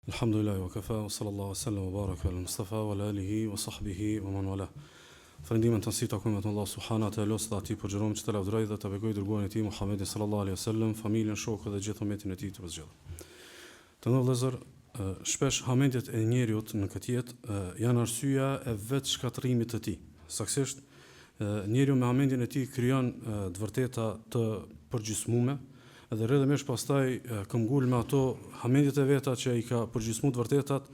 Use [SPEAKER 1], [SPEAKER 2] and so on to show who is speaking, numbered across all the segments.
[SPEAKER 1] Alhamdulillah wa kafa wa sallallahu sallam wa baraka ala Mustafa wa alihi wa sahbihi wa man wala. Falëndimin të nësi takojmë të Allah subhanahu wa taala dhe ati përgjërom që të lavdëroj dhe të begoj dërguarin e tij Muhammedin sallallahu alaihi wasallam, familjen, shokët dhe gjithë umetin e tij të përzgjedhur. Të ndërlëzër, shpesh hamendjet e njeriut në këtë jetë janë arsyeja e vetë shkatërimit të tij. Saktësisht, njeriu me hamendjen e tij krijon të vërteta të përgjysmume dhe rrëdhëmesh pastaj këmbgul me ato hamendjet e veta që i ka përgjysmuar të vërtetat,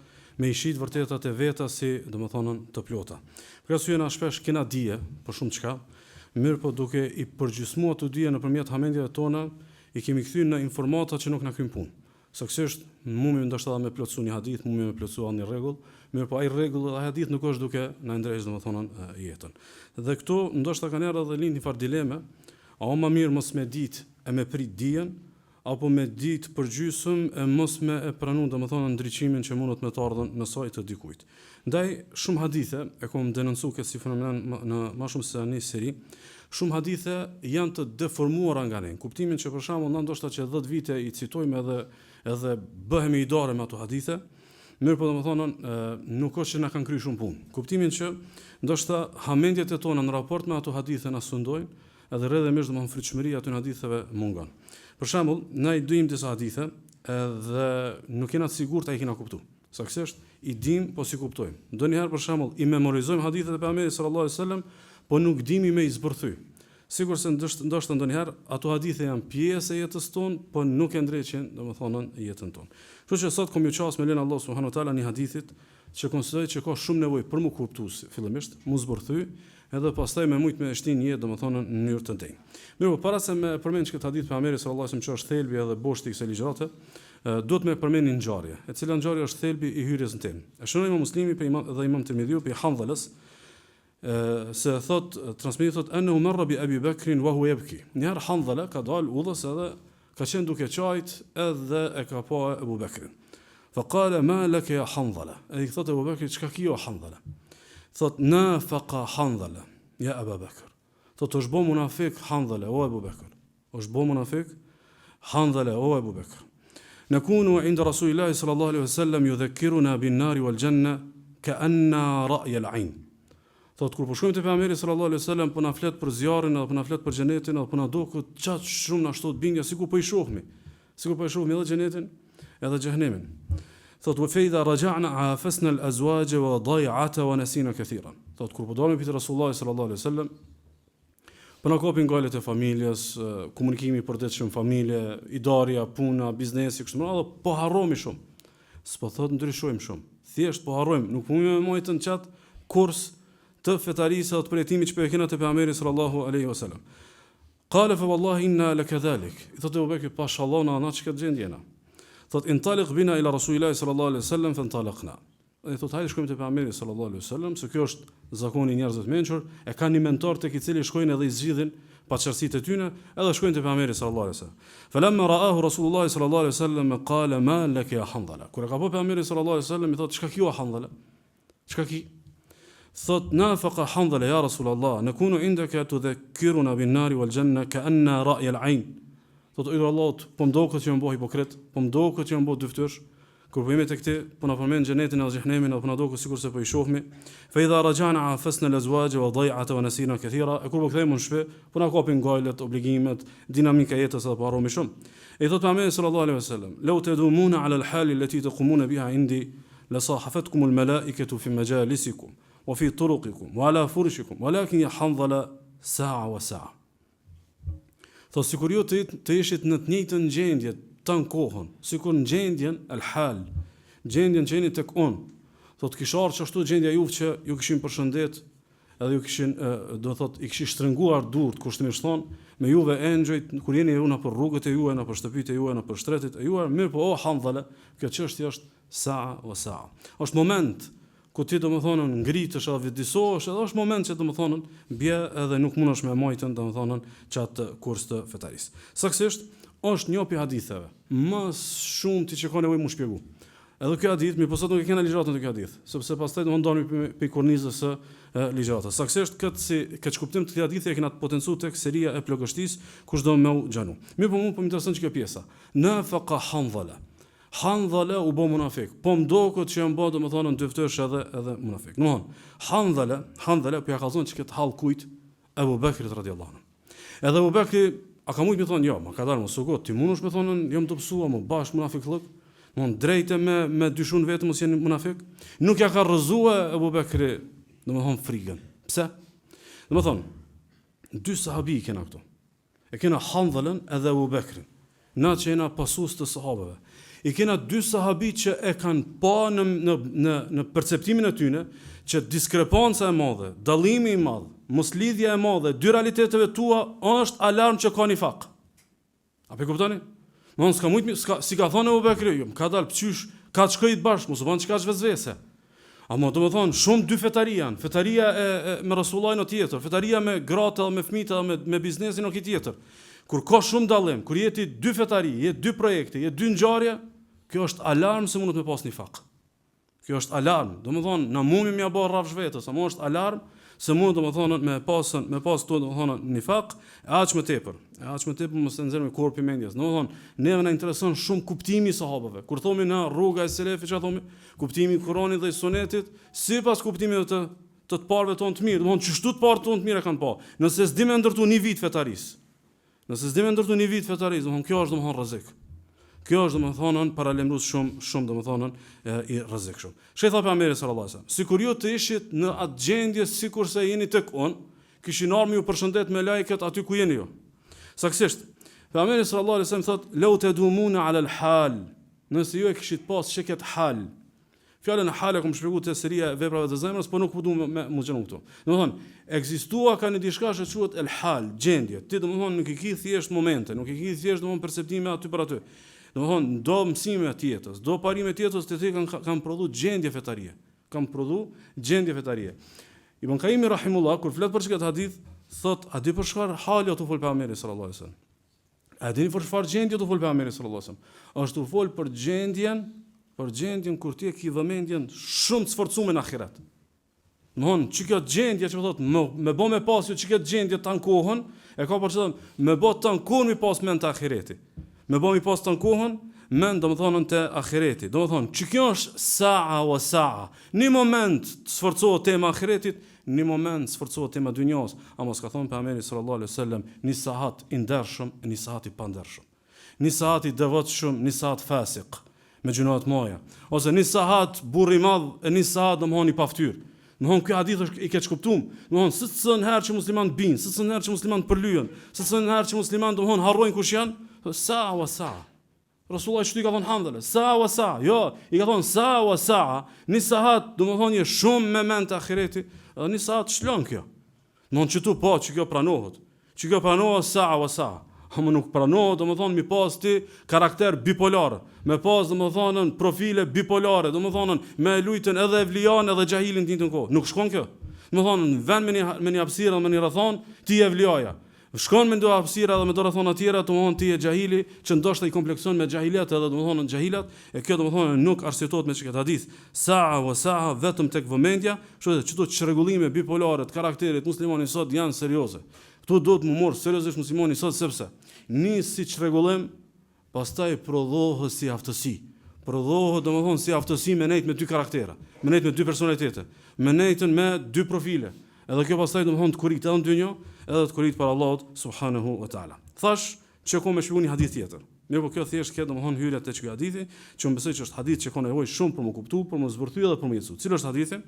[SPEAKER 1] me i shit vërtetat e veta si domethënën të plota. Për arsye na shpesh kena dije për shumë çka, mirë po duke i përgjysmuar të dije nëpërmjet hamendjeve tona, i kemi kthyer në informata që nuk na kryjn punë. Saktësisht, mumi ndoshta me plotësu një hadith, mumi me plotësu një rregull, mirë po ai rregull dhe ai hadith nuk është duke na ndrejsh domethënën jetën. Dhe këtu ndoshta kanë ardhur dhe lind një far dileme, a o më mirë mos me ditë e me prit dijen, apo me ditë përgjysëm e mos me e pranu domethënë ndriçimin që mundet me të ardhën në saj të dikujt. Ndaj shumë hadithe e kam denoncuar këtë si fenomen në më shumë se një seri. Shumë hadithe janë të deformuara nga ne. Kuptimin që për shembull na ndoshta që 10 vite i citojmë edhe bëhemi idare me ato hadithe, mirë po domethënë nuk është që na kanë kryer shumë punë. Kuptimin që ndoshta hamendjet e tona në raport me ato hadithe na sundojnë, edhe rrëdhëmesh domethënë frytshmëria aty në haditheve mungon. Për shembull, na i dim disa hadithe edhe nuk jena të sigurt a i kena kuptuar. Saktësisht i dim po si kuptojmë. Ndonjëherë për shembull i memorizojmë hadithet e pejgamberit sallallahu alajhi wasallam, po nuk dimi me i zbërthy. Sigurisht se ndoshta ndonjëherë ato hadithe janë pjesë e jetës tonë, po nuk e ndreqin domethënë jetën tonë. Kështu që sot kam ju çast me len Allah subhanahu wa taala një hadithit që konsideroj që ka shumë nevojë për mu kuptues fillimisht, mu zbërthy, edhe pastaj me shumë me shtin jetë domethënë në mënyrë të drejtë. Mirë, para se me përmend këtë hadith pejgamberit sallallahu alajhi wasallam që është thelbi edhe boshti i kësaj ligjërate, duhet me përmend një ngjarje, e cila ngjarje është thelbi i hyrjes në temë. E shënoi Muslimi dhe Imam Tirmidhiu pe Hanzalës, se thot transmeti thot annahu marra bi Abi Bakrin wa huwa yabki. Njëherë Hanzala ka dalë udhës edhe ka qenë duke qajt edhe e ka pa Abu Bakrin. Fa qala ma laka ya Hanzala. Ai thot Abu Bakri çka ki o Hanzala? Thot nafaqa Hanzala ya Abu Bakr. Thot është bo munafik Hanzala o Abu Bakr. Është bo munafik Hanzala o Abu Bakr. Nakunu inda Rasulillahi sallallahu alaihi wasallam yudhakkiruna bin nar wal janna ka'anna ra'y al-'ain. Thot kur po shkojmë te pejgamberi sallallahu alaihi wasallam po na flet për zjarrin apo po na flet për xhenetin apo po na duket çaq shumë na shtot bindja sikur po i shohmi. Sikur po i shohmi edhe xhenetin edhe xhehenemin. Thot wa fa idha raja'na afasna al-azwaj wa day'ata wa nasina kathiran. Thot kur po dalim te Rasulullah sallallahu alaihi wasallam po na kopin galet e familjes, komunikimi i përditshëm familje, idarja, puna, biznesi, kështu më radhë, po harromi shumë. S'po thot ndryshojmë shumë. Thjesht po harrojmë, nuk punojmë me mojtën çat kurs të fetarisë atë përjetimit që po e kena te pejgamberi sallallahu alaihi wasallam. Qala fa wallahi inna lakadhalik. Thot Abu Bekri pashallahu na çka gjendjena. Thot intaliq bina ila Rasulillahi sallallahu alaihi wasallam fantalaqna. Ai thot hajde shkojmë te pejgamberi sallallahu alaihi wasallam, se kjo është zakoni i njerëzve të mençur, e kanë një mentor tek i cili shkojnë edhe i zgjidhin paçarsitë e tyre, edhe shkojnë te pejgamberi sallallahu alaihi wasallam. Falamma ra'ahu Rasulullah sallallahu alaihi wasallam qala ma lak ya Hanzala. Kur ka pa pejgamberi sallallahu alaihi wasallam i thot çka kjo Hanzala? Çka ki? Thot nafaqa Hanzala ya Rasulullah, nakunu indaka tudhakkiruna bin nar wal janna ka'anna ra'y al-'ain. Thot ujë Allahut, po mdoket që jam bo hipokrit, po mdoket që jam bo dyftësh. Kur po jemi tek ti, po na përmend xhenetin edhe xhehenemin, apo na duket sikurse po i shohmi. Fa idha raja'na afasna al-azwaj wa day'ata wa nasina kathira. Kur po kthehemi në shtëpi, po na kapin gajlet, obligimet, dinamika e jetës apo harromi shumë. E thot Muhamedi sallallahu alaihi wasallam, "Law tadumuna 'ala al-hal allati taqumuna biha 'indi la sahafatkum al-mala'ikatu fi majalisikum wa fi turuqikum wa 'ala furshikum, walakin ya Hanzala sa'a wa sa'a." Thot sikur ju të ishit në të njëjtën gjendje tan kohën, sikur në gjendjen al-hal, gjendjen që jeni tek unë. Thot kishar që ashtu gjendja juve që ju kishin përshëndet, edhe ju kishin do thot i kishin shtrënguar durt kushtimisht thon, me juve engjëjt kur jeni ju nëpër rrugët e juaja, nëpër shtëpitë e juaja, nëpër shtretit e juaj, mirë po o Hanzala, kjo çështje është sa'a wa sa'a. Është moment ku ti domethënë ngritesh apo vdisohesh, edhe është moment që domethënë bie edhe nuk mundesh me majtën domethënë çat kurs të fetarisë. Saktësisht është një pi haditheve, më shumë ti që ka nevojë më shpjegu. Edhe ky hadith, mi po sot nuk e kena ligjëratën e ky hadith, sepse pastaj do të ndalemi pe kornizës së ligjëratës. Saktësisht këtë kuptim të këtij hadithi e kena të potencuar tek seria e plagështisë, kush do më u xhanu. Mirë po më intereson çka pjesa. Nafaqa Hanzala. Handhala u bë munafik. Po mdokët që janë bë domethënë dyftësh edhe munafik. Domethënë Handhala po ja ka thonë që këtë hall kujt Abu Bekrit radhiyallahu anhu. Edhe Abu Bekri a ka mujt më thonë jo, ma ka dalë mos u got, ti mundesh më thonë jam të psuar më bash munafik llok. Domthon drejtë me dyshun vetëm mos jeni munafik. Nuk ja ka rrëzuar Abu Bekri domethënë frikën. Pse? Domethënë dy sahabi kena këtu. E kena Handhalën edhe Abu Bekrin. Na që jena pasues të sahabeve. I kena dy sahabi që e kanë pa në perceptimin e tyre që diskrepanca e madhe, dallimi i madh, moslidhja e madhe, dy realiteteve tua është alarm që ka nifak. A pe kuptoni? Mos ka mujt si ka thonë Abu Bekri, jo, ka dal pçysh, ka të shkojit bashkë, mos u bën çka zhvezvese. Ama domethënë shumë dy fetari janë. Fetaria me Rasullin o tjetër, fetaria me gratë dhe me fëmijët dhe me biznesin o tjetër. Kur ka shumë dallim, kur jeti dy fetari, jeti dy projekte, jeti dy ngjarje, kjo është alarm se mundet me pas nifak. Kjo është alarm. Domethënë na mundemi mja bë rrafsh vetës, ama është alarm se mund domethënë me pas to domethënë nifak, aq më tepër. Aq më tepër mos e nxjerrim me korpi mendjes. Domethënë neve na intereson shumë kuptimi i sahabëve. Kur thomi na rruga e selefit, çfarë thomi? Kuptimi i Kuranit dhe i Sunetit sipas kuptimeve të parëve tonë të mirë. Domethënë çështu të parë tonë të mirë kanë pa. Nëse s'dim të ndërtu një vit fetaris. Domethënë kjo është domethënë rrezik. Kjo është domethënë paralemrues shumë domethënë i rrezikshëm. Sheikh pejgamberi sallallahu alajhi wasallam, sikur ju të ishit në atë gjendje sikurse jeni tek unë, kishin ardhur ju përshëndet me lajket aty ku jeni ju. Saktësisht, pejgamberi sallallahu alajhi wasallam thotë: "Law tadumuna ala al-hal." Nëse ju e kishit pas çeket hal. Fjalën hal e kam shpjeguar te seria e veprave të zemrës, po nuk po duam me muzhon këtu. Domethënë, ekzistua ka një diçka që quhet el-hal, gjendje. Ti domethënë nuk i ke thjesht momente, nuk i ke thjesht domethënë perceptime aty për aty. Domethënë, do mësime të jetës, do parime të jetës të ti kanë prodhu gjendje fetarie. Ibn Qayyim rahimullah kur flet për këtë hadith, thot, a di për çfarë hali tu fol pejgamberi sallallahu alajhi wasallam? A dini për çfarë gjendje tu fol pejgamberi sallallahu alajhi wasallam? Është tu fol për gjendjen kur ti e ke vëmendjen shumë të sforcuar në ahiret. Domthon, çka gjendja që thot, me bë me pas ju çka gjendje tan kohën, e ka për qëllim me bë tan kohën mi pas mend të ahireti. Me bë mi pas tan kohën mend domethënë te ahireti. Domethënë, kjo është sa'a wa sa'a. Në moment të sforcohet tema ahiretit, në moment sforcohet tema dynjas, ama s'ka thon pejgamberi sallallahu alaihi wasallam, një sahat i ndershëm, një sahat i pandershëm. Një sahat i devotshëm, një sahat fasik, me gjunat moja. Ose një sahat burr i madh, e një sahat domthon i paftyr. Domthon ky hadith është i keq kuptuar. Domthon s'cën herë që musliman bin, s'cën herë që musliman përlyen, s'cën herë që musliman domthon harrojnë kush janë, sa'a wa sa'a. Rasulullah i ka thonë Handhala, sa'a wa sa'a. Jo, i ka thonë sa'a wa sa'a. Një sahat domthon je shumë me mend të ahireti, edhe një sahat shlon kjo. Domthon çtu po që kjo pranohet. Që kjo pranohet sa'a wa sa'a. Ama nuk pranohet, domethënë mi pas ti karakter bipolar, me pas domethënë profile bipolare, domethënë me lujtën edhe evlian edhe xahilin ditën kohë. Nuk shkon kjo. Domethënë vën me një hapësirë, me një rrethon, ti je evliaja. Shkon me ndo hapësira dhe me do rrethona të tjera, domethënë ti je xahili, që ndoshta i komplekson me xahilat edhe domethënë xahilat, e kjo domethënë nuk arsyetohet me çka hadith. Sa'a wa sa'a vetëm tek vëmendja, kështu që çdo çrregullime bipolare të karakterit muslimanit sot janë serioze. Këtu do të më morë seriozisht muslimani sot sepse një si çrregullim, pastaj prodhohet si aftësi. Prodhohet domethënë si aftësi me nejt me dy karaktera, me nejt me dy personalitete, me nejtën me dy profile. Edhe kjo pastaj domethënë të kurrit edhe në dynjë, edhe të kurrit para Allahut subhanahu wa taala. Thash që kam me shpjegoni hadith tjetër. Mirë, po kjo thjesht kjo domethënë hyrja te çka hadithi, që unë besoj që është hadith që ka nevojë shumë për më kuptuar, për më zbërthyer dhe për më jetësuar. Cili është hadithi?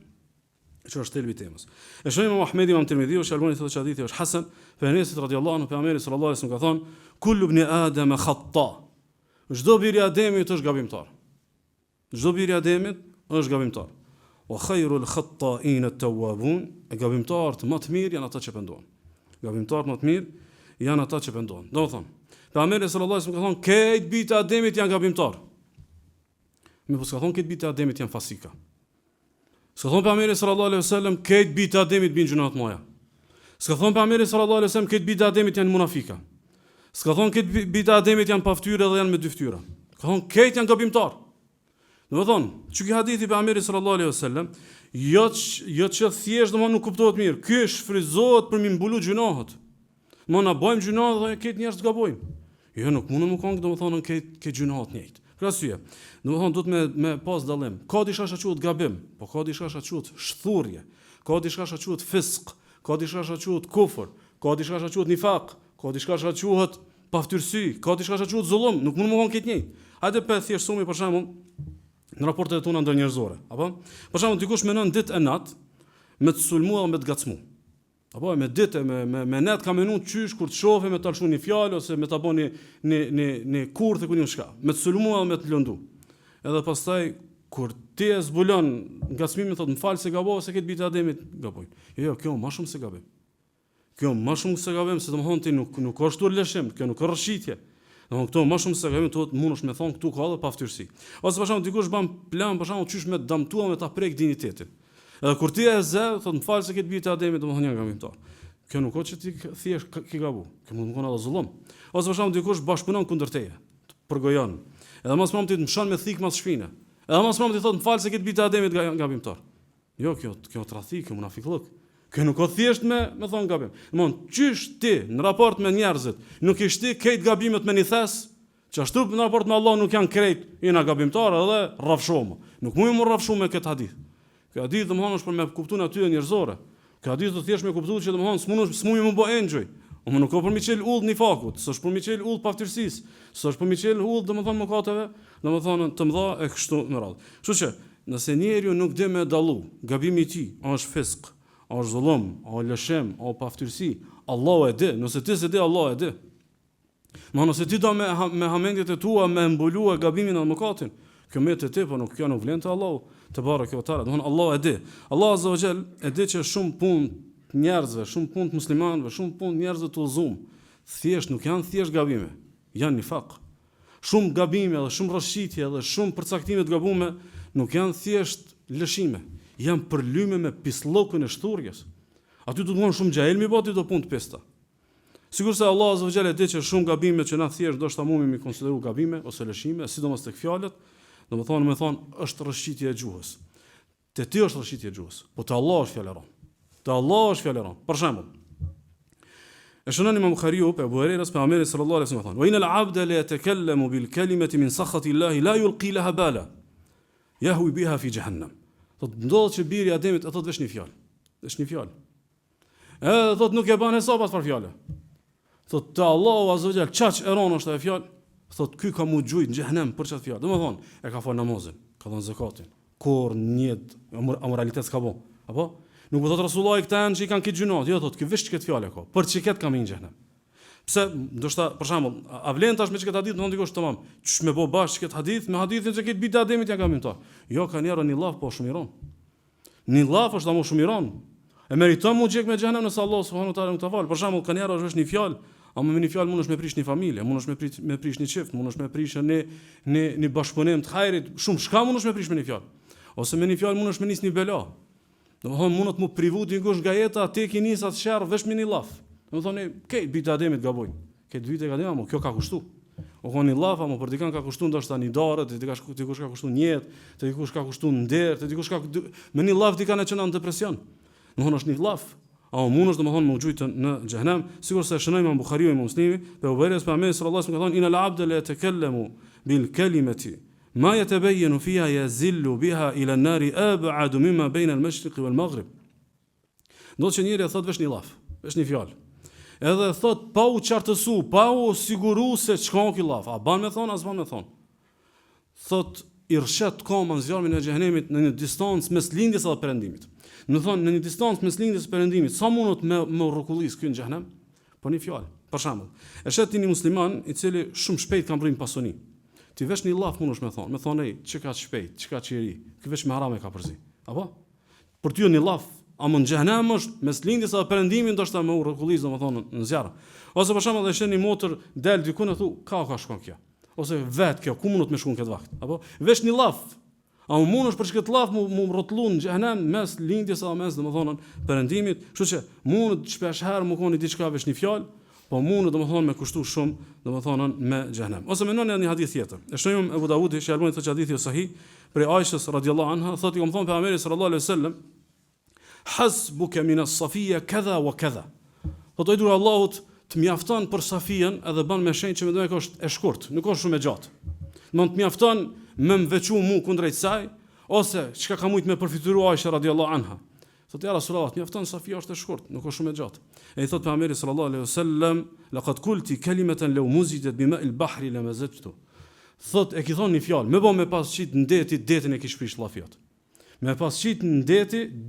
[SPEAKER 1] Që është thelbi temës. E shohim Imam Ahmedi, Imam Tirmidhi, Shalmani thotë që hadithi është hasan, për Enesit radhiyallahu anhu, pejgamberi sallallahu alaihi wasallam ka thonë: "Kullu ibn Adam khata." Çdo biri i Ademit është gabimtar. Çdo biri i Ademit është gabimtar. Wa khayrul khata'in at-tawwabun, gabimtarët më të mirë janë ata që pendojnë. Gabimtarët më të mirë janë ata që pendojnë. Do të thonë, pejgamberi sallallahu alaihi wasallam ka thonë: "Këtë bitë e Ademit janë gabimtar." Me po s'ka thonë këtë bitë e Ademit janë fasika. S'ka thonë pejgamberi sallallahu alaihi wasallam këtë bitë Ademit bin gjunat moja. S'ka thonë pejgamberi sallallahu alaihi wasallam këtë bitë Ademit janë munafika. S'ka thonë këtë bitë Ademit janë paftyra dhe janë me dy fytyra. Ka thonë këtë janë gabimtar. Do të thonë, çu ky hadithi pejgamberi sallallahu alaihi wasallam, jo që thjesht domon nuk kuptohet mirë. Ky shfryzohet për mi mbulu gjunohet. Mo na bëjmë gjunohet dhe këtë njerëz të gabojmë. Jo, nuk mundem më kon domethënë këtë gjunohet njëjtë. Për arsye, domethënë duhet me pas dallim. Ka diçka që quhet gabim, po ka diçka që quhet shthurje, ka diçka që quhet fisk, ka diçka që quhet kufër, ka diçka që quhet nifaq, ka diçka që quhet paftyrsi, ka diçka që quhet zullum, nuk mund të mohon këtë njëjtë. Hajde për thjesht sumi për shembull në raportet tona ndërnjerëzore, apo? Për shembull dikush menon ditë e natë me të sulmuar me të gacmu. Apo me ditë me net ka menuar qysh kur të shohim me ta lëshu një fjalë ose me ta bëni në kurth e ku diun çka, me të sulmuar me të lëndu. Edhe pastaj kur ti e zbulon ngacmimin thotë më fal se gabova se këtë bitë Ademit gaboj. Jo, kjo më shumë se gabim. Kjo më shumë se gabim, se domthon ti nuk ka shtuar lëshim, kjo nuk ka rrshitje. Domthon këto më shumë se gabim thotë mundesh me thon këtu ka edhe paftyrsi. Ose për shembull dikush bën plan për shembull qysh me damtuar me ta prek dinjitetin. Edhe kur ti e zë, thotë më fal se këtë bitë Ademit domthon janë gabimtar. Kjo nuk ka që ti thjesht ke gabu. Kjo mund të qenë edhe zullum. Ose për shembull dikush bashkëpunon kundër teje, përgojon. Edhe mos mund të mshon me thik mas shpinë. Edhe mos mund të thotë më fal se këtë bitë Ademit gabimtar. Jo, kjo tradhik, kjo munafikluk. Kjo nuk ka thjesht me thon gabim. Domthon qysh ti në raport me njerëzit nuk i shti këtë gabimet me një thes, që ashtu në raport me Allah nuk janë krejt, jena gabimtar edhe rrafshom. Nuk mund të rrafshom me këtë hadith. Ky hadith domthon është për me kuptuar natyrën njerëzore. Ky hadith do thjesht me kuptuar që domthon s'mund më bë enjoy. Unë nuk ka për miqel ull në fakut, s'është për miqel ull paftërsisë, s'është për miqel ull domthon mëkateve, domthon të mëdha e kështu me radhë. Kështu që nëse njeriu nuk di me dallu, gabimi i tij është fisk, është zullum, është lëshim, është paftërsi, Allahu e di, nëse ti s'e di, Allahu e di. Ma nëse ti do me hamendjet e tua me mbulua gabimin e mëkatin, kjo me të ti, po nuk kjo nuk vlen të Allahu, të barë kjo tala, domthon Allah e di. Allah azza wa jall e di që shumë punë njerëzve, shumë punë të muslimanëve, shumë punë njerëzve të udhëzuar, thjesht nuk janë thjesht gabime, janë nifaq. Shumë gabime dhe shumë rrshitje dhe shumë përcaktime të gabuara nuk janë thjesht lëshime, janë përlyme me pislokun e shturjes. Aty do të thonë shumë xhael mi boti do punë të pesta. Sigurisht se Allah azza wa jall e di që shumë gabime që na thjesht do shta mumi konsideru gabime ose lëshime, sidomos tek fjalët, domethënë me thon është rrshitje e gjuhës. Te ti është rrshitje e gjuhës, po te Allah është fjaleron. Te Allah është fjaleron. Për shembull, e shënon Imam Buhariu pe Abu Hurajra se Pejgamberi sallallahu alaihi wasallam thonë: "Wa inal 'abda la yatakallamu bil kalimati min sakhati Allah la yulqi laha bala. Yahwi biha fi jahannam." Thotë ndodh që biri i Ademit e thotë vesh një fjalë. Është një fjalë. Edhe thotë nuk e bën hesap as për fjalë. Thotë te Allahu azza wa jall çaq e ron është ajo fjalë. Thotë ky ka mu gjujt në xhehenem për çat fjalë. Domethënë e ka fal namazin, ka dhënë zakatin. Kur një amoralitet s'ka bën. Apo? Nuk po thotë Resulullah këta janë që i kanë këtë gjunat. Jo thotë ky vesh këtë fjalë ka. Për çiket kam në xhehenem. Pse ndoshta për shembull, a vlen tash me çka hadith, domethënë dikush tamam. Ç'sh me bë bash këtë hadith me hadithin se këtë bitë Ademit ja gamintar. Jo kanë erë në llaf po shumë i ron. Në llaf është më shumë i ron. E meriton mu xhek me xhenem nëse Allah subhanahu wa taala nuk ta fal. Për shembull kanë erë është një fjalë, ama me një fjalë mundesh me prish një familje, mundesh me prish një çift, mundesh me prish në bashkëpunim të hajrit, shumë shka mundesh me prish me një fjalë. Ose me një fjalë mundesh me nis një bela. Domethënë mundet mu privu dikush nga jeta, ti ke nis atë sherr vesh me një llaf. Domethënë ke bitë Ademit gaboj. Këtë vitë ka dhënë, kjo ka kushtu. O qoni llaf, ama për dikën ka kushtuar ndoshta një dorë, dikush ka kushtuar një jetë, dikush ka kushtuar nder, dikush ka me një llaf dikën e çon në depresion. Domethënë është një llaf. A mundesh domethënë më gjujtë në xhehenem, sigurisht se shënoi Imam Buhariu i Muslimi, pe Uberes pa me sallallahu alaihi wasallam ka thonë inal abda la yatakallamu bil kalimati ma yatabayyanu fiha yazillu biha ila an-nari ab'adu mimma bayna al-mashriq wal-maghrib. Do të njëri thotë vesh një llaf, vesh një fjalë. Edhe thot pa u qartësu, pa u siguru se çka ky llaf, a ban me thon, as ban me thon. Thot i rrshet komën zjarmin e xhehenemit në një distancë mes lindjes dhe perëndimit. Do thon në një distancë mes lindjes dhe perëndimit, sa mundot me rrokullis këtu në xhehenem? Po një fjalë. Për shembull, e shet një musliman i cili shumë shpejt ka mbrim pasoni. Ti vesh një llaf mundesh me thon ai, çka shpejt, çka çiri. Ky vesh me haram e ka përzi. Apo? Për ty një llaf a më në xhehenem është mes lindjes dhe perëndimit ndoshta me rrokullis domethënë në zjarr. Ose për shembull e shen një motër del diku e thu ka shkon kjo. Ose vet kjo ku mundot me shkon këtë vakt. Apo vesh një llaf. A më mundesh për këtë llaf mu rrotullu në xhehenem mes lindjes dhe mes domethënë perëndimit, kështu që mundet shpesh herë më koni diçka vesh një fjalë, po mundet domethënë me kushtu shumë domethënë me xhehenem. Ose mendoni një hadith tjetër. E shohim Abu Davudi, që Albani thotë hadithi është sahih, për Aishës radhiyallahu anha, thotë i thon pejgamberi sallallahu alaihi wasallam hasbuka min as-safiyya kadha wa kadha. Po do i dur Allahut të mjafton për Safijen edhe bën me shenjë që mendoj që është e shkurt, nuk është shumë e gjatë. Do të mjafton me më veçu mu kundrejt saj, ose çka ka mujt me përfituru Aisha radhiyallahu anha. Thotë ja Rasulullah, mjafton Safia është e shkurt, nuk është shumë e gjatë. E i thotë pejgamberi sallallahu alaihi wasallam, laqad qulti kalimatan law muzidat bima'il bahri lamazajtu. Thotë e ki thonë një fjalë, më bë me pas qit në detin e ki shpish llafiat. Me pas qit në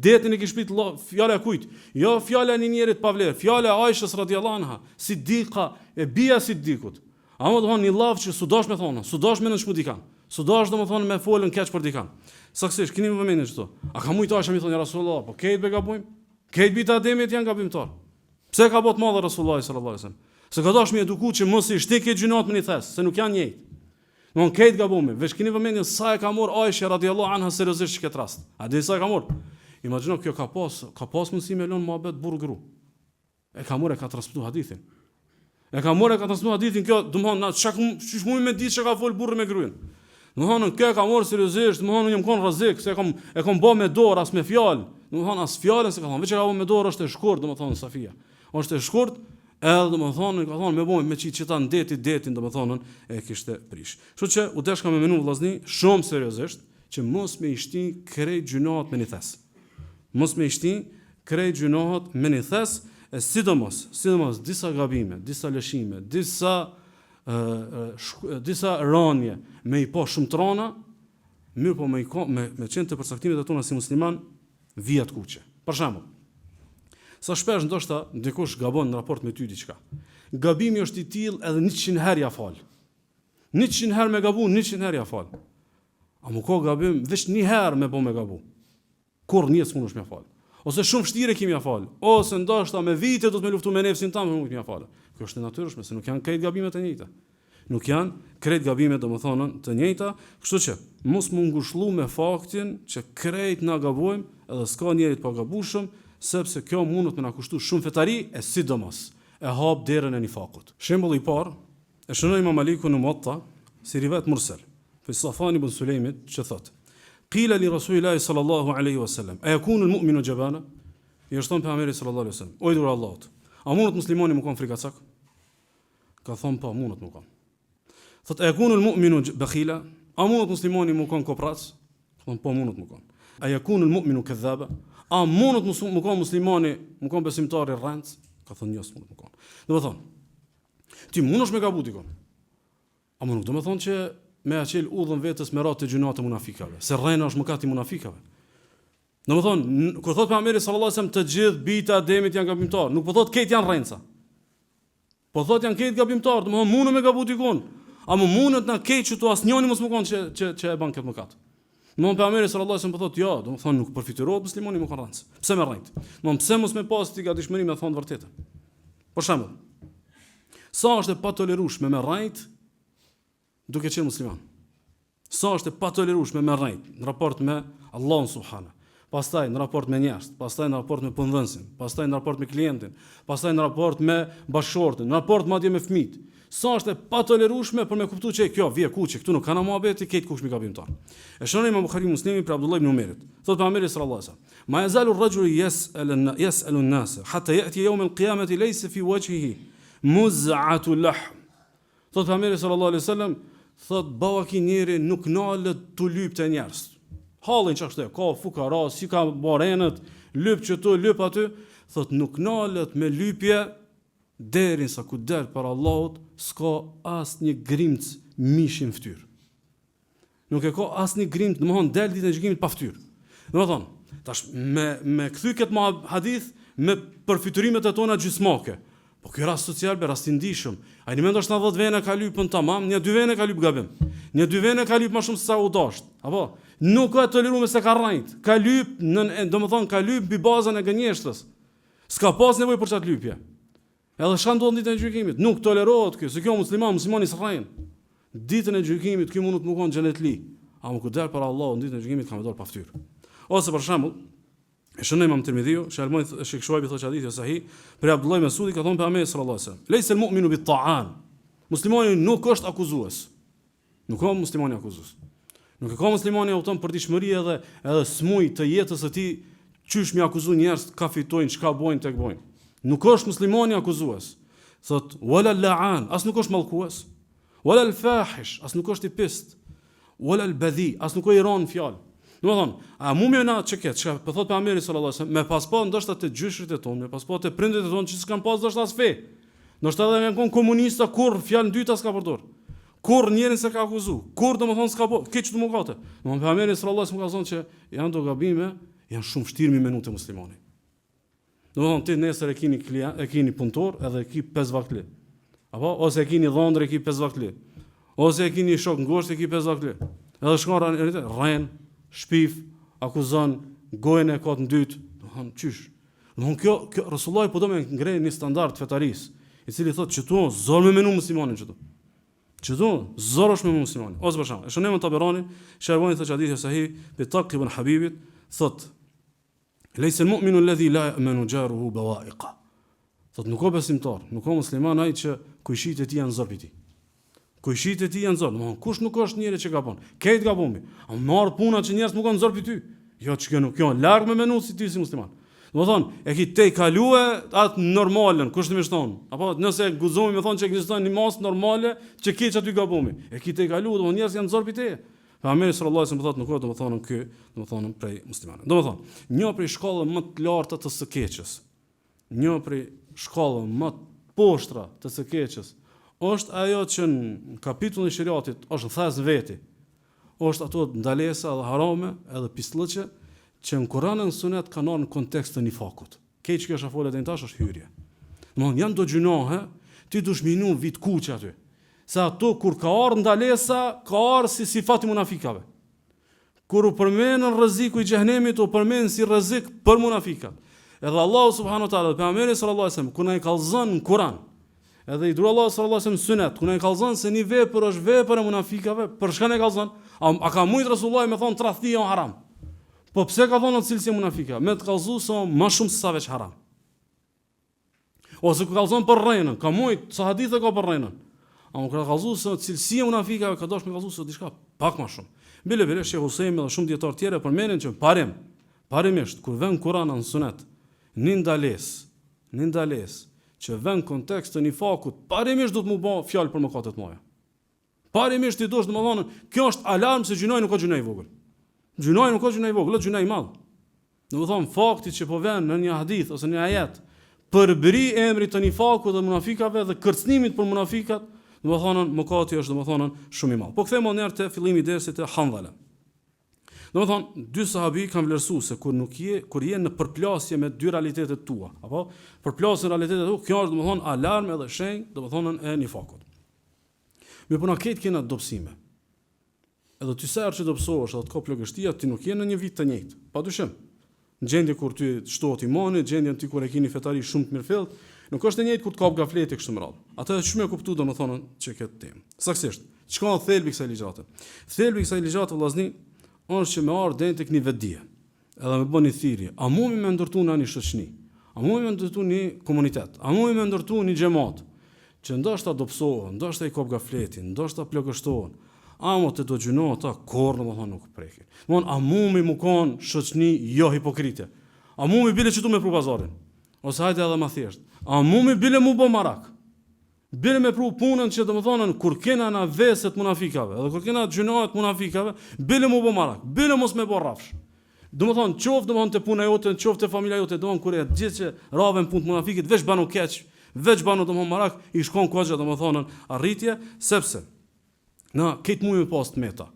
[SPEAKER 1] detin e ki shpish fjala kujt? Jo fjala e një njerit pa vlerë, fjala e Aishës radhiyallahu anha, Siddiqa e bija Siddikut. Ama do thonë një llav që sudash me thonë, sudash me nënshmu dikan. Sudash do më thonë me folën keq për dikan. Saksisht, keni më vëmendje çto. A ka mujt Aisha mi thonë Rasulullah, po këtë be gabojm? Këtë bita Ademit janë gabimtar. Pse ka bot madhe Rasulullah sallallahu alaihi wasallam? Se ka dash me eduku që mos i shtekë gjunat me një thes, se nuk janë njëjtë. Don këtë gabume, veç keni vëmendje sa e ka marr Aisha radhiyallahu anha seriozisht këtë rast. A dhe sa e ka marr? Imagjino kjo ka pas mundësi me lënë mohabet burr gru. E ka marr e ka transmetuar hadithin. E ka marr e ka transmetuar hadithin kjo, domthon na çish mund me ditë çka ka fol burri me gruën. Domthon kjo ka marr seriozisht, domthon jam kon rrezik, se e kam bë me dorë as me fjalë. Domthon as fjalën se ka thonë, veç e ka bë me dorë është e shkurt, domthon Safia. Është e shkurt, edhe domthon ka thonë me bën me çita në detin domthonën e kishte prish. Kështu që u deshka me menu vllazni shumë seriozisht që mos me i shtin krejt gjunat me një thes. Mos me i shtin krejt gjunat me një thes, e sidomos disa gabime, disa lëshime, disa rënje me i po shumë trona, mirë po me qenë të përcaktimit e tona si musliman, vijat kuqe. Për shembull, sa shpesh ndoshta dikush gabon në raport me ty diçka. Gabimi është i tillë edhe 100 herë ja fal. 100 herë me gabu, 100 herë ja fal. A më ko gabim, veç një herë me po me gabu. Kur njës mund është me fal. Ose shumë vështirë kemi ja fal. Ose ndoshta me vite do të me luftu me nefsin tam me mund ja fal. Kjo është e natyrshme, se nuk janë krejt gabimet e njëjta. Nuk janë krejt gabimet domethënë të njëjta, kështu që mos mu ngushëllu me faktin që krejt na gabojmë, edhe s'ka njëri të pagabueshëm, sepse kjo mund të na kushtu shumë fetari e sidomos e hap derën e nifakut. Shembulli i parë e shënon Imam Maliku në Muwatta si rivat mursal, fi Safwan ibn Sulejmit që thotë: Qila li Rasulillahi sallallahu alaihi wasallam, a yakunu al-mu'minu jabana? I thon pejgamberi sallallahu alaihi wasallam, o i dur Allahut, a mund muslimani më kon frikacak? Ka thon po, mund të më kon. Thot a yakunu al-mu'minu bakhila? A mund muslimani më kon koprac? Thon po, mund të më kon. A yakunu al-mu'minu kadhaba? A mund më kon muslimani më kon besimtar i rrend? Ka thon jo, mund të më kon. Do të thon, ti mundesh me gabuti kon. A mund nuk do të thon që me aqel udhën vetës me ratë të gjunat të munafikave, se rrena është mëkat i munafikave. Në më thonë, kur thot pejgamberi sallallahu alajhi wasallam të gjithë bita Ademit janë gabimtar, nuk po thot këtë janë rrenca. Po thot janë këtë gabimtar, do të thonë mundu me gabuti kon. A më mundet na këtë që tu asnjëni mos më kon që e bën këtë mëkat. Në pejgamberi sallallahu alajhi wasallam po thot jo, do të thonë nuk përfiturohet muslimani me rrenc. Pse me rrenc? Do pse mos me pas ti gatishmëri me thonë vërtetën. Për shembull, sa është e patolerueshme me rrenc duke qenë musliman. Sa është e patolerueshme me rrejt në raport me Allahun subhana, pastaj në raport me njerëz, pastaj në raport me punëdhënësin, pastaj në raport me klientin, pastaj në raport me bashkëshortin, në raport madje me fëmijët. Sa është e patolerueshme për me kuptuar që kjo vije kuçi, këtu nuk kanë muhabeti, këtë kush mi gabimtar. E shoni Imam Buhari Muslimi për Abdullah ibn Umerit. Thot pejgamberi sallallahu alajhi wasallam: "Ma yazalu ar-rajulu yas'alu an-nas hatta ya'ti yawm al-qiyamati laysa fi wajhihi muz'atu lahm." Thot pejgamberi sallallahu alajhi wasallam, thot bava ki njeri nuk nalët të lyp të njerës. Halin që ashtë e, ka fukara, si ka barenët, lyp që tu, lyp aty, thot nuk nalët me lypje, derin sa ku del për Allahut, s'ka as një grimc mishin ftyr. Nuk e ka as një grimc, në më thonë, del ditë në gjykimit pa ftyr. Në më thonë, tash me këthy këtë ma hadith, me përfyturimet e tona gjysmake. Po ky rast social be rast i ndihshëm. Ai mendon se 10 vene ka lypën tamam, një 2 vene ka lyp gabim. Një 2 vene ka lyp më shumë se sa u dasht. Apo nuk ka toleruar se ka rrejt. Ka lyp në domethën ka lyp mbi bazën e gënjeshtrës. S'ka pas nevojë për çat lypje. Edhe çka ndodh ditën e gjykimit, nuk tolerohet ky, se kjo muslimani s'rrejn. Ditën e gjykimit ky mund të më kon xhenetli. A më kujder për Allah ditën e gjykimit ka më dorë pa fytyrë. Ose për shembull, e shënoi Imam Tirmidhiu, Sheikh Shuaib thotë hadithi sahih, për Abdullah ibn Mas'udi ka thonë pejgamberi sallallahu alajhi wasallam: "Laysa al-mu'minu bit-ta'an." Muslimani nuk është akuzues. Nuk ka muslimani akuzues. Nuk ka muslimani auton për dishmëri edhe smuj të jetës së tij, çysh mi akuzu njerëz ka fitojnë, çka bojnë tek bojnë. Nuk është muslimani akuzues. Thot wala la'an, as nuk është mallkues. wala al-fahish, as nuk është i pist, wala al-badhi, as nuk është i ron fjalë. Domethënë, a mumi na çket, çka po thot pejgamberi sallallahu alajhi wasallam, me paspo ndoshta të gjyshrit e tonë, me paspo të prindërit e tonë që s'kan pas ndoshta as fe. Ndoshta edhe kanë qenë komunista kur fjalë dyta s'ka përdor. Kur njerin se ka akuzu, kur domethënë s'ka po, keq të mëkate. Domethënë pejgamberi sallallahu alajhi wasallam ka thonë që janë do gabime, janë shumë vështirë me minutë muslimani. Domethënë ti nesër e keni punëtor edhe e ki 5 vakli. Apo ose e keni dhëndër e ki 5 vakli. Ose e keni shok ngushtë e ki 5 vakli. Edhe shkon rren, shpif, akuzon, gojën e ka të dytë, domethënë çysh. Domethënë kjo Resulullah po do me ngrej një standard fetaris, i cili thotë që tu zor me menu muslimanin çdo. Çdo zorosh me muslimanin. Ose për shembull, e shonim Taberani, Shehrbani thotë hadith e sahih, bi Taqi ibn Habibit, thotë lejse al-mu'minu alladhi la ya'manu jaruhu bawa'iqa. Thotë nuk ka besimtar, nuk ka musliman ai që kujshit e tij janë zor për ti. Kujshit e tij janë zor, domethënë kush nuk është njëri që gabon. Këtej gabon. A marr puna që njerëz nuk kanë zor për ty. Jo ç'kjo nuk kjo larg me menu si ti si musliman. Domethënë e ki te kalue atë normalen, kushtimisht thon. Apo nëse guxomi më thon që ekziston një mas normale që keq aty gabomi. E ki te kalu, domethënë njerëz janë zor për te. Pejgamberi sallallahu alajhi wasallam thotë nuk ka domethënë ky, domethënë prej muslimanëve. Domethënë, një prej shkollave më të larta të së keqes, një prej shkollave më të poshtra të së keqes, është ajo që në kapitullin e shariatit është thes veti. Është ato ndalesa dhe harame edhe pislliqe që në Kur'an dhe në Sunet kanë në kontekst të nifakut. Keq kjo është afolet e tash është hyrje. Domethënë janë do gjunohe, ti dush minu vit kuq aty. Se ato kur ka ardhur ndalesa, ka ardhur si sifati munafikave. Kur u përmendën rreziku i xhehenemit, u përmend si rrezik për munafikat. Edhe Allahu subhanahu wa taala, pejgamberi sallallahu alajhi wasallam, kur na i kallzon në Kur'an, edhe i dur Allahu sallallahu alajhi wasallam Sunet, kur na i kallzon se një vepër është vepër e munafikave, për çka ne kallzon? A ka mujt Resulullah me thon tradhtia o haram? Po pse ka thonë cilësi munafika? Me të kallzu sa më shumë se sa veç haram. Ose ku kallzon për rrenën, ka mujt sa hadithe ka për rrenën. A më ka kallzu se cilësia munafikave ka dashur me kallzu se diçka pak më shumë. Bile Sheikh Husajmi dhe shumë dietar tjerë përmendin që parimisht kur vën Kur'ani në Sunet, një ndalesë që vën kontekst të nifakut, parimisht do të më bë fjalë për mëkatet mëdha. Parimisht ti dosh domethënë, kjo është alarm se gjinoi nuk ka gjinoi vogël. Gjinoi nuk ka gjinoi vogël, është gjinoi i madh. Domethënë fakti që po vën në një hadith ose një ajet përbëri emrit të nifakut dhe munafikave dhe kërcënimit për munafikat, domethënë mëkati është domethënë shumë i madh. Po kthejmë ndër te fillimi i dersit të Handhala. Domethënë dy sahabi kanë vlerësuar se kur je në përplasje me dy realitetet tua, apo përplasje realitetet tua, kjo është domethënë alarm edhe shenjë domethënë e nifakut. Me puna këtë kena dobësime. Edhe ty sa herë që dobësohesh, edhe të ka plagështia, ti nuk je në një vit të njëjtë. Padyshim. Në gjendje kur ty shtohet imani, gjendjen ti kur e keni fetari shumë të mirëfillt, nuk është e njëjtë kur të kap gafleti kështu më radh. Atë është shumë e kuptuar domethënë që këtë temë. Saktësisht. Çka është thelbi i kësaj ligjate? Thelbi i kësaj ligjate vëllazni është që me ardh deri tek një vetdije. Edhe me bëni thirrje. A mundi më ndërtu në një shoqëni? A mundi më ndërtu një komunitet? A mundi më ndërtu një xhamat? Që ndoshta dobësohen, ndoshta i kap gafletin, ndoshta plagështohen. Amo të do gjënohë ata korë domethënë nuk prekin. Domethënë a mumi më kon shoqëni jo hipokrite. A mumi bile që tu me pru pazarin. Ose hajde edhe më thjesht. A mumi bile mu bë marak. Bile me pru punën që domethënë kur kena na veset munafikave, edhe kur kena gjënohet munafikave, bile mu bë marak. Bile mos me bë rrafsh. Domethënë qoftë domethënë te puna jote, qoftë te familja jote, domethënë kur e gjithë që raven punë munafikit, veç banu keq, veç banu domethënë marak, i shkon koxha domethënë arritje, sepse na këtë mujë me pas të meta.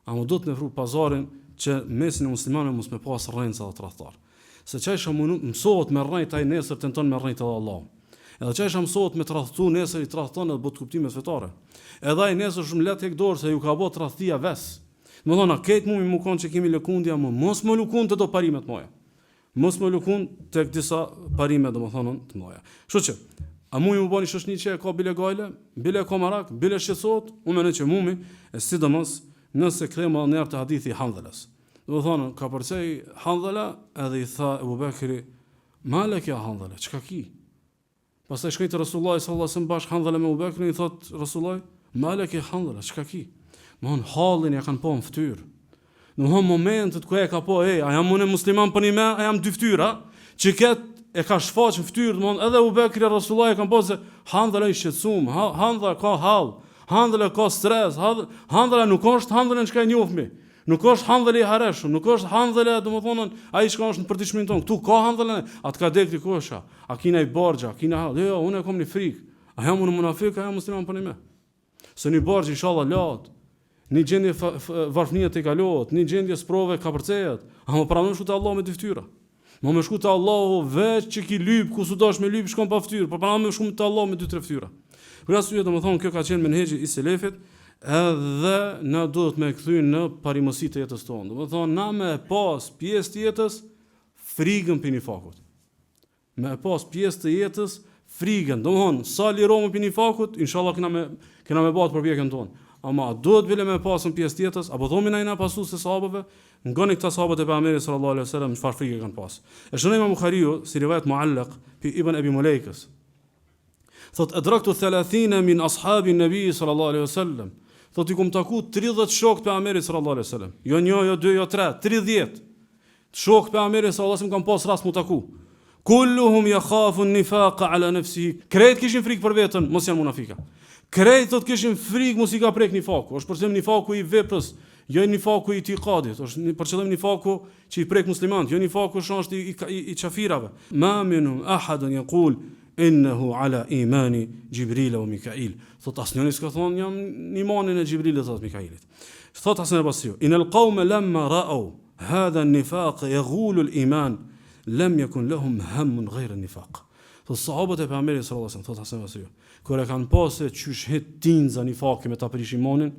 [SPEAKER 1] A më do të me fru pazarin që mesin e muslimanëve mos me pas rrenca dhe tradhtar. Se çajsha mësohet me rrejt ai nesër tenton me rrejt edhe Allah. Edhe çajsha mësohet me tradhtu nesër i tradhton edhe bot kuptimet fetare. Edhe ai nesër shumë lehtë hek dorë se ju ka bë tradhtia ves. Domethënë këtë mujë më kon që kemi lëkundja, mos më lëkund të do parimet moja. Mos më lëkund tek disa parime domethënë të moja. Kështu që a mumi më bani shoshni që e ka bile gajle, bile ka marak, bile shqetësohet, unë mendoj që mumi, e sidomos nëse kthehemi në të hadithi i Handhalas. Do të thonë, ka përcej Handhala edhe i tha Ebu Bekri, malek ja Handhala, çka ki? Pastaj shkoi te Resulullah sallallahu alaihi wasallam bash Handhala me Ebu Bekrin, i thot Resulullah, malek ja Handhala, çka ki? Mon hallin ja kanë po në fytyrë. Në momentet ku e ka po, a jam unë musliman për një me, a jam dy fytyra, që ket e ka shfaq në fytyrë, domthon edhe Abu Bekri Resulullah e kanë pasë Handhala i shqetësuar, Handhala ka hall. Handhëla ka stres, handhëla nuk është handhëla që ka njohmi. Nuk është handhëla i harreshëm, nuk është handhëla, domethënë, ai që është në përditshmërinë tonë. Ktu ka handhëla, atë ka dek ti kosha. A kina i borxha, kina, jo, unë kam një frikë. A jam unë munafik, a jam musliman për një. Se një borxh inshallah lat. Një gjendje varfënia të kalohet, një gjendje sprove ka përcehet. A më pranon shku te Allah me dy fytyra. Më shku te Allahu veç që ki lyp, ku su dash me lyp shkon pa fytyrë, por pranon më shku te Allah me dy tre fytyra. Për arsye domethënë kjo ka qenë menhexhi i selefit, edhe na duhet me kthy në parimësi të jetës tonë. Domethënë na me pas pjesë të jetës frigën për nifakut. Me pas pjesë të jetës frigën. Domethënë sa lirohemi për nifakut, inshallah kena me bëhet për pjekën tonë. Ama duhet bile me pasën pjesë të jetës, apo thomi na ina pasu se sahabëve, ngoni këta sahabët e pejgamberit sallallahu alaihi wasallam çfarë frikë kanë pas. E shënon Imam Buhariu si riwayat muallaq fi Ibn Abi Mulaykës. Thot adraktu 30 min ashabi nabi sallallahu alaihi wasallam. Thot i kum taku 30 shokë të pejgamberit sallallahu alaihi wasallam. Jo 1, jo 2, jo 3, 30. Shokë të pejgamberit sallallahu alaihi wasallam kanë pas rast mu taku. Kulluhum yakhafu an-nifaqa ala nafsihi. Krejt kishin frikë për veten, mos janë munafika. Krejt thot kishin frikë mos i ka prek nifaku. Është për qëllim nifaku i veprës, jo nifaku i itikadit. Është për qëllim nifaku që i prek muslimanët, jo nifaku është i çafirave. Ma minhum ahadun yaqul innahu ala imani Jibril wa Mikail. Thot asnjëri s'ka thonë jam në imanin e Jibrilit thot Mikailit. Thot Hasan al-Basri, inal qawma lamma ra'aw hadha an-nifaq yaghulu al-iman lam yakun lahum hammun ghayra an-nifaq. Thot sahabët e pejgamberit sallallahu alaihi wasallam, thot Hasan al-Basri, kur e kanë pasë çysh het tinza nifaqi me ta prish imanin,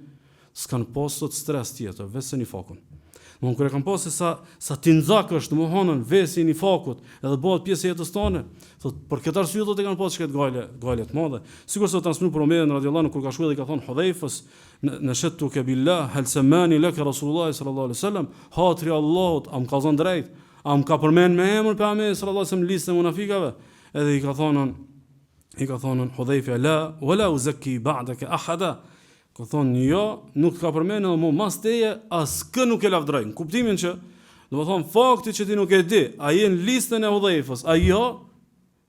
[SPEAKER 1] s'kan pasë stres tjetër vetë nifakun. Mon kur e kanë pasë sa tinzak është domethënë vesi i nifakut, edhe bëhet pjesë e jetës tonë. Thot për këtë arsye do të kanë pasë çka gale të mëdha. Sikur se transmetuar për Omerin radhiyallahu anhu kur ka shkuar dhe ka thonë Hudhaifës në shattuka billah hal samani lak Rasulullah sallallahu alaihi wasallam, hatri Allahut am ka zon drejt, am ka përmend me emër pejgamberit sallallahu alaihi wasallam listën e munafikave, edhe i ka thonë Hudhaifa la wala uzakki ba'daka ahada. Ka thonë jo, nuk ka përmenë edhe mu mas teje, askë nuk e lavdrojnë. Kuptimin që, do më thonë, fakti që ti nuk e di, a jenë listën e Hudhaifës, a jo,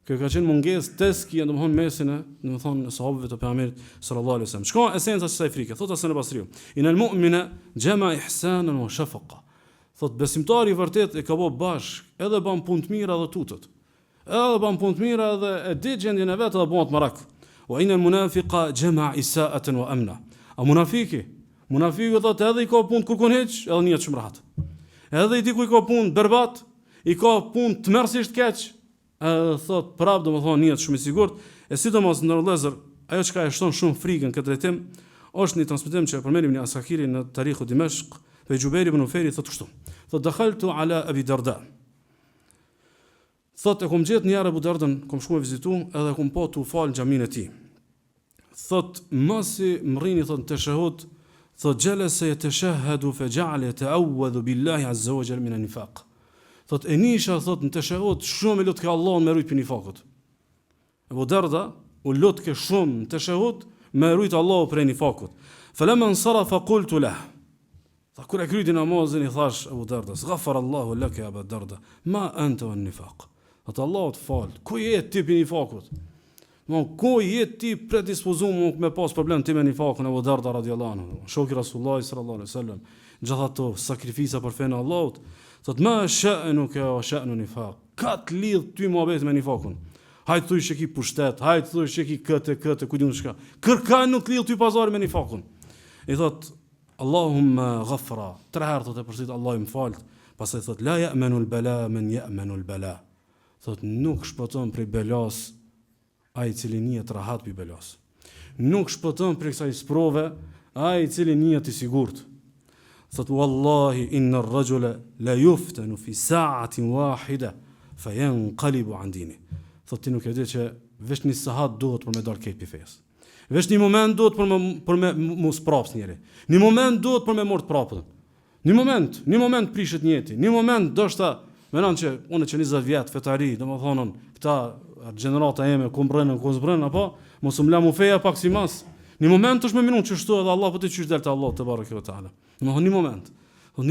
[SPEAKER 1] kjo ka qenë munges teski, do më thonë mesin e, do më thonë, sahabëve të pejgamberit sallallahu alaihi wasallam. Shko esenca që sa i frike, thot Hasan al-Basriu, inal mu'mina jama ihsanan wa shafaqa. Thot besimtari vërtet e ka bo bashk, edhe ban punë të mira dhe tutët. Edhe ban punë të mira dhe e di gjendjen e vetë dhe bon të marak. Wa inal munafiqa jama isa'atan wa amna. A munafiku thot edhe i ka punë kërkon heq, edhe njët shumë rahat. Edhe i di ku i ka punë berbat, i ka punë të mërësisht keq, edhe thot prap do më thonë njët shumë i sigurt, e sidomos në rëlezër, ajo që ka e shton shumë frikën këtë drejtim, është një transmetim që e përmenim një Asakiri në Tarikhu Dimeshq, dhe Gjubejri ibn Uferi thot kështu. Thot dakhaltu ala Abi Darda. Thot e kom gjetë njërë Abu Dardën, kom shku me vizitu, edhe kom po të u falë xhamin e tij. Thot masi mrini thot në të shahut, thot gjelese e të shahadu fe gjale të awwadhu billahi azza wa jal min an-nifaq. Thot e nisha thot në të shahut shumë e lutë ke Allah me rujt për nifakut. Abu Darda u lutë ke shumë në të shahut me rujt Allah për nifakut. Falamma nsarafa qultu lah. Tha kur e kryti namazin i thash Abu Darda, "Ghafara Allahu laka ya Abu Darda, ma anta wan nifaq." Thot Allahu të fal, ku je ti për nifakut? Ku jetë ti predispozuar me pas problem ti me nifakun e Abu Darda radhiyallahu anhu. Shoku i Rasulullah sallallahu alaihi wasallam, gjithë ato sakrifica për fenë Allahut, thot ma sha'nuka wa sha'nu nifaq. Ka të lidh ty muhabet me nifakun. Hajt thuj që ki pushtet, hajt thuj që ki këtë, ku diun çka. Kërka nuk lidh ty pazari me nifakun. I thot Allahumma ghafra. 3 herë thot e përsit Allah më falt. Pastaj thot la ya'manu al-bala man ya'manu al-bala. Thot nuk shpëton prej belas ai i cili njihet rahat pi belas. Nuk shpëton për kësaj sprove ai i cili njihet i sigurt. Thot wallahi inna ar-rajula la yuftanu fi sa'atin wahida fayanqalibu an dini. Thot ti nuk e di që veç një sahat duhet për me dal këtë pi fesë. Veç një moment duhet për me mos praps njëri. Një moment duhet për me mort prapën. Një moment prishet njëti. Një moment doshta menon që unë që 20 vjet fetari, domethënë këta gjenerata eme ku mbrën apo mos më la mu feja pak si mas. Një moment është me minutë që shtu edhe Allah po të qysh del te Allah te bareke ve taala. Domethënë një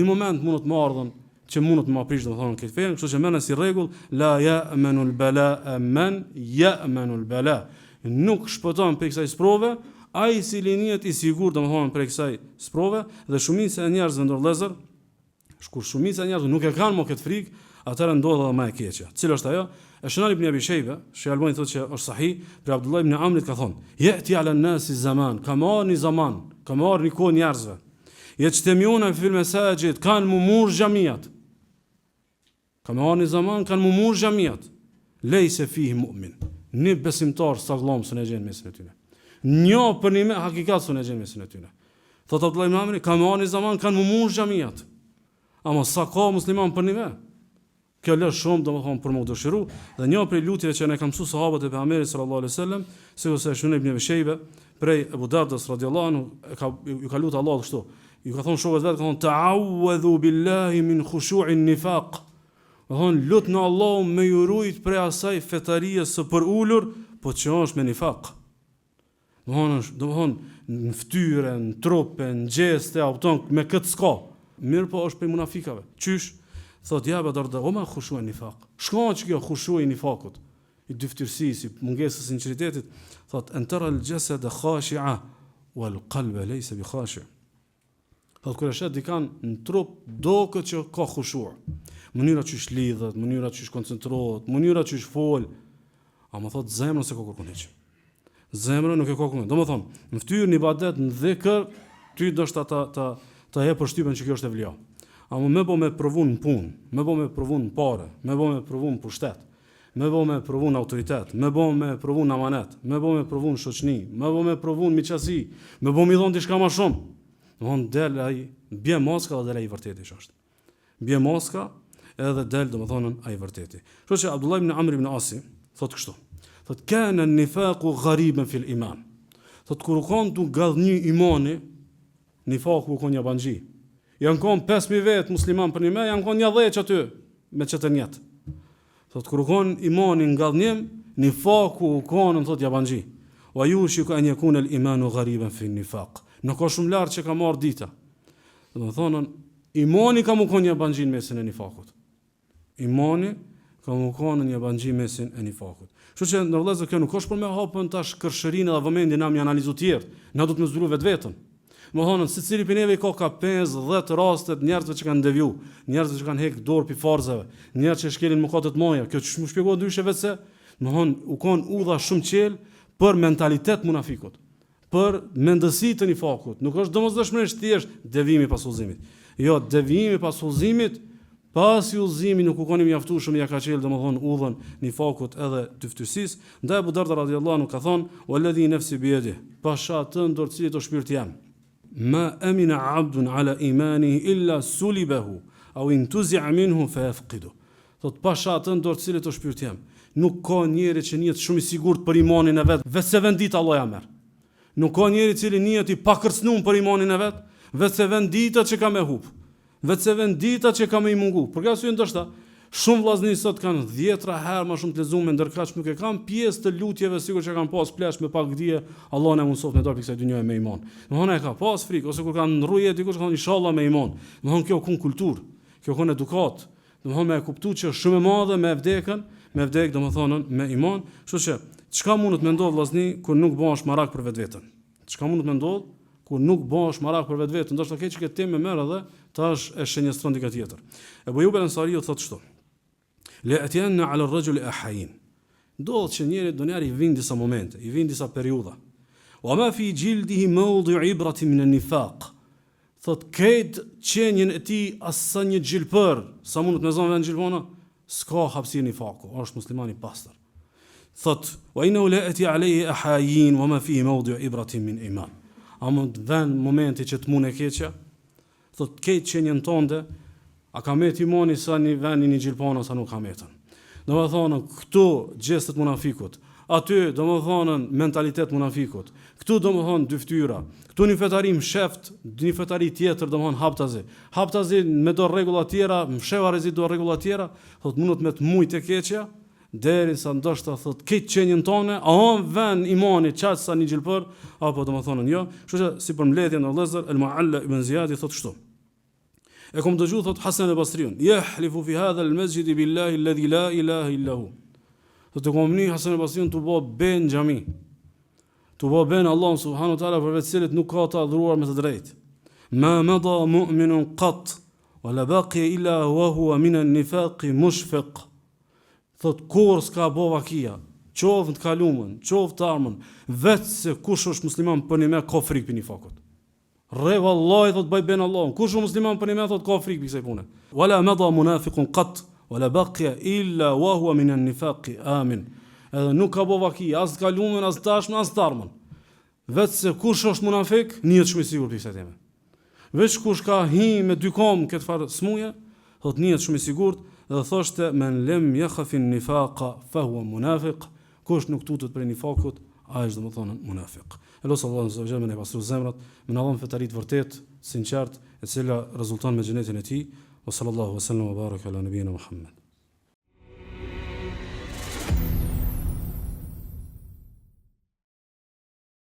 [SPEAKER 1] moment mund të më ardhën që mund të më aprish domethënë këtë fen, kështu që mëna si rregull la ya'manu al-bala man ya'manu al-bala. Nuk shpëton për kësaj sprove ai i cili njihet i sigurt domethënë për kësaj sprove dhe shumica e njerëzve ndër vëllezër, kur shumica e njerëzve nuk e kanë më këtë frikë, atëherë ndodh edhe më e keqja. Cila është ajo? Shënal ibn Abi Shayba, Sheikh Albani thotë që është sahih, për Abdullah ibn Amrit ka thonë: "Yati ala an-nasi zaman, ka marrni zaman, ka marrni kohë njerëzve. Yajtamiuna fi al-masajid, kanë mumur xhamiat. Ka marrni zaman, kanë mumur xhamiat. Leysa fihi mu'min." Një besimtar sallam sun e gjen mesin e tyre. Një për një me hakikat sun e gjen mesin e tyre. Thotë Abdullah ibn Amri, ka marrni zaman, kanë mumur xhamiat. Ama sa ka musliman për një me? Kjo lë shumë domethënë për më dëshiru dhe një prej lutjeve që ne kanë mësuar sahabët e pejgamberit sallallahu alaihi wasallam, sikurse Shunay ibn Shayba prej Abu Dardas radhiyallahu anhu ju ka lutur Allah kështu. Ju ka thonë shokët vet, ka thonë ta'awwadhu billahi min khushu'in nifaq. Do thonë lut në Allah me ju rujt prej asaj fetarie së për ulur, po që është me nifaq. Do thonë në fytyrë, në trup, në gjeste, me këtë s'ka. Mirë po është prej munafikave. Qysh? Thot ja Darda, o ma khushu e nifaq. Shkon që kjo khushu e nifakut, i dyftyrësisë, i mungesës sinqeritetit, thot antara al-jasad khashi'a wal qalb laysa bi khashi'. Thot kur është dikan në trup do këtë që ka khushu. Mënyra që lidhet, mënyra që koncentrohet, mënyra që fol, ama thot zemra se ka kërkon hiç. Zemra nuk e ka kërkon. Domethënë, në fytyrë, në ibadet, në dhikr, ty do të ta jep përshtypjen që kjo është e vlja. Ama me bo me provun në punë, me bo me provun në pare, me bo me provun në pushtet, me bo me provun në autoritet, me bo me provun në amanet, me bo me provun në shoqni, me bo me provun në miqësi, me bo me dhonë diçka ma shumë. Domethënë del ai bie moska dhe del ai vërteti është. Bie moska edhe del domethënë ai vërteti. Kështu që Abdullah ibn Amr ibn Asi thotë kështu. Thotë kana an-nifaqu ghariban fil iman. Thotë kur u kon tu gallni imani, nifaku u kon një banxhi. Janë konë 5.000 vetë musliman për një me, janë konë 10 aty me qëtë njetë. Thotë, kër u konë imani nga dhënjëm, një faku u konë, në thotë jabanxhi. Wa ju shiko e njekune l'imanu ghariben fi një faq. Në ka shumë lartë që ka marrë dita. Dhe më thonën, imani ka mu konë jabanxhi në mesin e një fakut. Imani ka mu konë një jabanxhi në mesin e një fakut. Kështu që në vëllezër kjo nuk është për me hapën tash kërshërinë dhe vëmendjen na mi analizu tjerë. Na do të më zbulu vetën. Më thonë, se cili për neve ka 5-10 rastet njerëzve që kanë deviju, njerëzve që kanë hekë dorë për farzave, njerëz që shkelin mëkatet moja. Kjo që më shpjegohet ndryshe vetë se, më thonë, u konë udha shumë qelë për mentalitet munafikut, për mendësi të një fakut. Nuk është domosdoshmërisht thjesht devimi pas udhëzimit. Jo, devimi pas udhëzimit, pas i udhëzimit nuk u koni mjaftueshëm ja ka qelë domethënë udhën një fakut edhe dyftësisë. Ndaj Abu Darda radhiyallahu anhu ka thonë: "Walladhi nafsi bi yadihi", pasha të ndër cilit o shpirti jam. Ma amina abdun ala imanihi illa sulibahu au intuzi'a minhu fa yafqidu. Thot pasha të ndër cilit o shpirt jam. Nuk ka njeri që njihet shumë i sigurt për imanin e vet, vetëse vendita Allah ja merr. Nuk ka njeri i cili njihet i pakërcënuar për imanin e vet, vetëse vendita që ka me hub. Vetëse vendita që ka me i mungu. Për ka arsye ndoshta shumë vllazëni sot kanë 10 herë më shumë të lexuar, ndërkaq nuk e kanë pjesë të lutjeve sikur që kanë pas plesh me pak dije, Allah na mëson me dorë kësaj dynjaje me iman. Domthonë e ka pas frikë ose kur kanë ndruje dikush thonë inshallah me iman. Domthonë kjo kun kulturë, kjo kun edukat. Domthonë me kuptuar që është shumë e madhe me vdek domthonë me iman, kështu që çka mund të mendoj vllazni kur nuk bëhesh marak për vetveten. Çka mund të mendoj kur nuk bëhesh marak për vetveten, ndoshta keq që këtë temë merr edhe tash e shenjestron dika tjetër. Ebu Ayyub al-Ansari thotë kështu: Le atjanna ala ar-rajuli ahayin. Ndodh që njëri donjari i vin disa momente, i vin disa periudha. Wa ma fi jildihi mawdi'u ibratin min an-nifaq. Thot këtë qenjen e tij asa një xhilpër, sa mund të më zon vend xhilpona, s'ka hapësirë nifaku, është musliman i pastër. Thot wa innahu la ati alayhi ahayin wa ma fihi mawdi'u ibratin min iman. Ama vend momenti që të mund e keqja, thot këtë qenjen tonde a ka met imani sa një venin një gjilpana sa nuk ka metën. Do më thonë, këtu gjestet munafikut, aty do më thonë mentalitet munafikut, këtu do më thonë dyftyra, këtu një fetarim sheft, një fetari tjetër do më thonë haptazi me do regula tjera, mshevarezi do regula tjera, thot mundet me të mujt e keqja, deri sa ndoshta thot këtë qenjën tone, a on ven imani qatë sa një gjilpër, apo do më thonë jo, kështu që si për mbledhje në Lezër, El-Mualla ibn Ziyadi thot kështu. E kom dëgju thot Hasan al-Basriun, yahlifu fi hadha al-masjid billahi alladhi la ilaha illa hu. Thot e kom ni Hasan al-Basriun të bë ben xhami. Tu bë ben Allah subhanahu wa taala për vetë cilët nuk ka të adhuruar me të drejtë. Ma mada mu'minun qat wala baqiya illa wa huwa min an-nifaq mushfiq. Thot kur s'ka bo vakia, qoftë të kalumën, qoftë të armën, vetë se kush është musliman për një me ka frikë për një fakut. Re vallahi thot bëj ben Allah, kush është musliman për një me thot ka frikë për kësaj pune. Wala mada munafiqun qat wala baqiya illa wa huwa min an-nifaq amin. Edhe nuk ka bo vakia, as të kalumën, as të tashmën, as të armën. Vetë se kush është munafik, njët shumë i sigur për kësaj teme. Veç kush ka hi me dy kom këtë farë smuje, thot njët shumë i sigurt, dhe thoshte men lem yakhafin nifaqa fa huwa munafiq, kush nuk tutet për nifakut, ai është domethënë munafiq. Elos Allahu subhanahu wa taala pastru zemrat, me na dhon fetarit vërtet, sinqert, e cila rezulton me xhenetin e tij. Wa sallallahu wa sallam wa baraka ala nabiyina Muhammad.